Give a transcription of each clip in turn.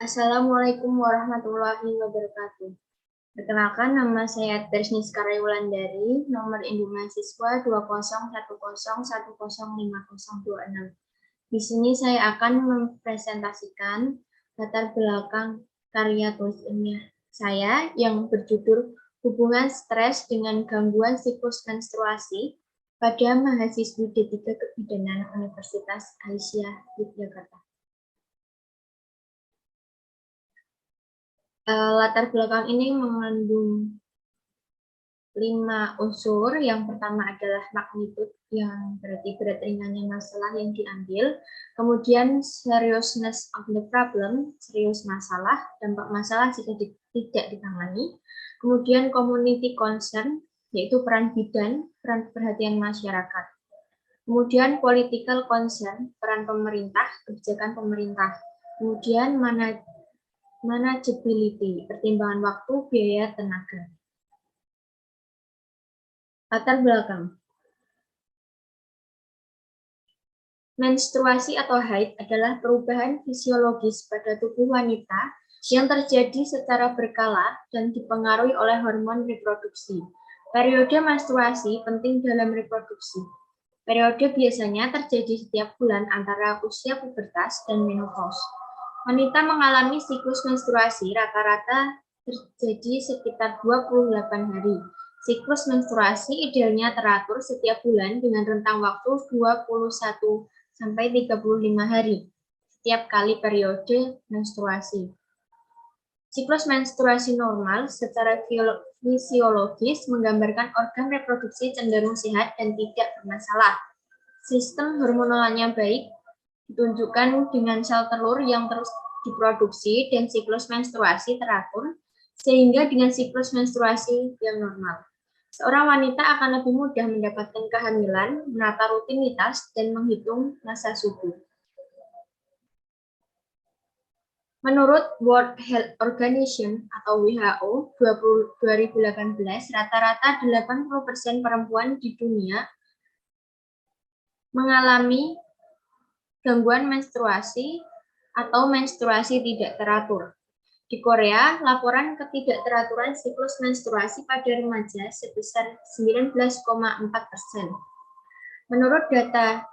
Assalamualaikum warahmatullahi wabarakatuh. Perkenalkan, nama saya Trisnis Wulandari, nomor induk mahasiswa 20101015026. Di sini saya akan mempresentasikan latar belakang karya tulis ilmiah saya yang berjudul Hubungan Stres dengan Gangguan Siklus Menstruasi pada mahasiswi D3 Kebidanan Universitas Aisyah Yogyakarta. Latar belakang ini mengandung 5 unsur. Yang pertama adalah magnitud, yang berarti berat ringannya masalah yang diambil. Kemudian seriousness of the problem, serius masalah, dampak masalah jika tidak ditangani. Kemudian community concern, yaitu peran bidan, peran perhatian masyarakat. Kemudian political concern, peran pemerintah, kebijakan pemerintah. Kemudian manageability, pertimbangan waktu, biaya, tenaga. Latar belakang. Menstruasi atau haid adalah perubahan fisiologis pada tubuh wanita yang terjadi secara berkala dan dipengaruhi oleh hormon reproduksi. Periode menstruasi penting dalam reproduksi. Periode biasanya terjadi setiap bulan antara usia pubertas dan menopause. Wanita mengalami siklus menstruasi rata-rata terjadi sekitar 28 hari. Siklus menstruasi idealnya teratur setiap bulan dengan rentang waktu 21 sampai 35 hari setiap kali periode menstruasi. Siklus menstruasi normal secara fisiologis menggambarkan organ reproduksi cenderung sehat dan tidak bermasalah. Sistem hormonalnya baik, ditunjukkan dengan sel telur yang terus diproduksi dan siklus menstruasi teratur, sehingga dengan siklus menstruasi yang normal, seorang wanita akan lebih mudah mendapatkan kehamilan, menata rutinitas, dan menghitung masa subur. Menurut World Health Organization atau WHO 2018, rata-rata 80% perempuan di dunia mengalami gangguan menstruasi atau menstruasi tidak teratur. Di Korea, laporan ketidakteraturan siklus menstruasi pada remaja sebesar 19,4%. Menurut data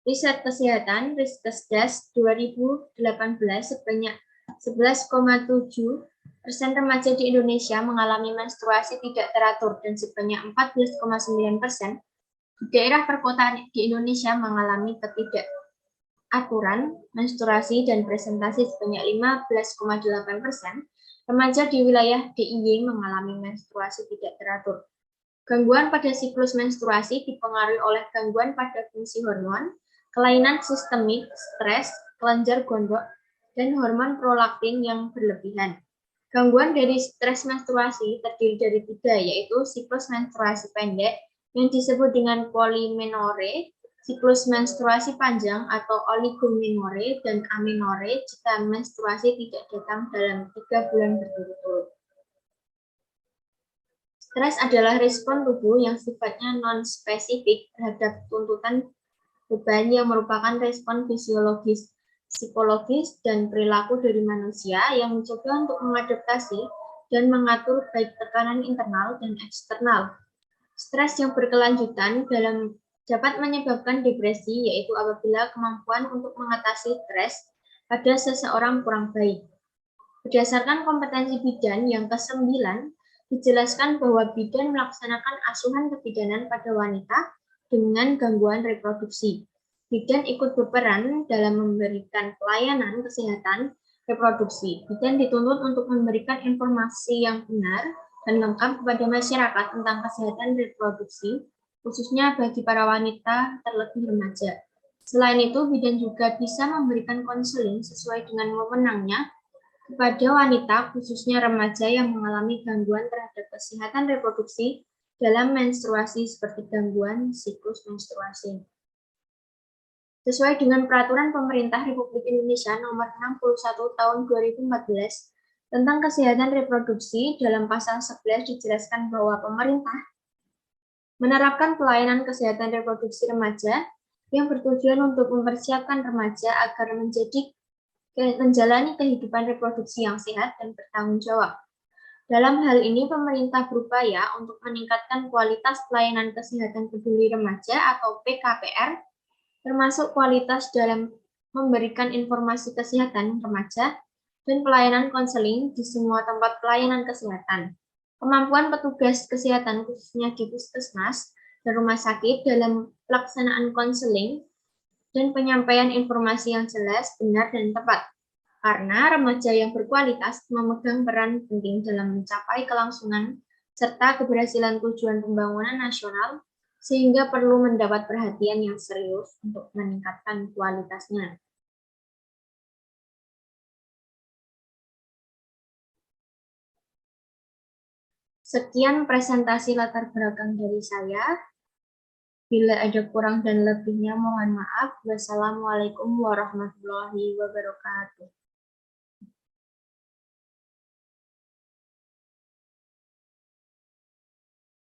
riset kesehatan Riskesdas 2018, sebanyak 11,7% remaja di Indonesia mengalami menstruasi tidak teratur dan sebanyak 14,9% di daerah perkotaan di Indonesia mengalami ketidakaturan menstruasi dan presentasi sebanyak 15,8%. Remaja di wilayah DIY mengalami menstruasi tidak teratur. Gangguan pada siklus menstruasi dipengaruhi oleh gangguan pada fungsi hormon, kelainan sistemik, stres, kelenjar gondok, dan hormon prolaktin yang berlebihan. Gangguan dari stres menstruasi terdiri dari 3, yaitu siklus menstruasi pendek yang disebut dengan polymenore, siklus menstruasi panjang atau oligomenore, dan amenore jika menstruasi tidak datang dalam 3 bulan berturut-turut. Stres adalah respon tubuh yang sifatnya non-spesifik terhadap tuntutan beban yang merupakan respon fisiologis, psikologis, dan perilaku dari manusia yang mencoba untuk mengadaptasi dan mengatur baik tekanan internal dan eksternal. Stres yang berkelanjutan dapat menyebabkan depresi, yaitu apabila kemampuan untuk mengatasi stres pada seseorang kurang baik. Berdasarkan kompetensi bidan yang ke-9, dijelaskan bahwa bidan melaksanakan asuhan kebidanan pada wanita dengan gangguan reproduksi. Bidan ikut berperan dalam memberikan pelayanan kesehatan reproduksi. Bidan dituntut untuk memberikan informasi yang benar dan lengkap kepada masyarakat tentang kesehatan reproduksi, khususnya bagi para wanita terlebih remaja. Selain itu, bidan juga bisa memberikan konseling sesuai dengan wewenangnya kepada wanita, khususnya remaja yang mengalami gangguan terhadap kesehatan reproduksi dalam menstruasi seperti gangguan siklus menstruasi. Sesuai dengan Peraturan Pemerintah Republik Indonesia Nomor 61 Tahun 2014 tentang kesehatan reproduksi, dalam pasal 11 dijelaskan bahwa pemerintah menerapkan pelayanan kesehatan reproduksi remaja yang bertujuan untuk mempersiapkan remaja agar menjadi menjalani kehidupan reproduksi yang sehat dan bertanggung jawab. Dalam hal ini, pemerintah berupaya untuk meningkatkan kualitas pelayanan kesehatan peduli remaja atau PKPR, termasuk kualitas dalam memberikan informasi kesehatan remaja dan pelayanan konseling di semua tempat pelayanan kesehatan. Kemampuan petugas kesehatan khususnya di puskesmas dan rumah sakit dalam pelaksanaan konseling dan penyampaian informasi yang jelas, benar, dan tepat. Karena remaja yang berkualitas memegang peran penting dalam mencapai kelangsungan serta keberhasilan tujuan pembangunan nasional, sehingga perlu mendapat perhatian yang serius untuk meningkatkan kualitasnya. Sekian presentasi latar belakang dari saya. Bila ada kurang dan lebihnya mohon maaf. Wassalamualaikum warahmatullahi wabarakatuh.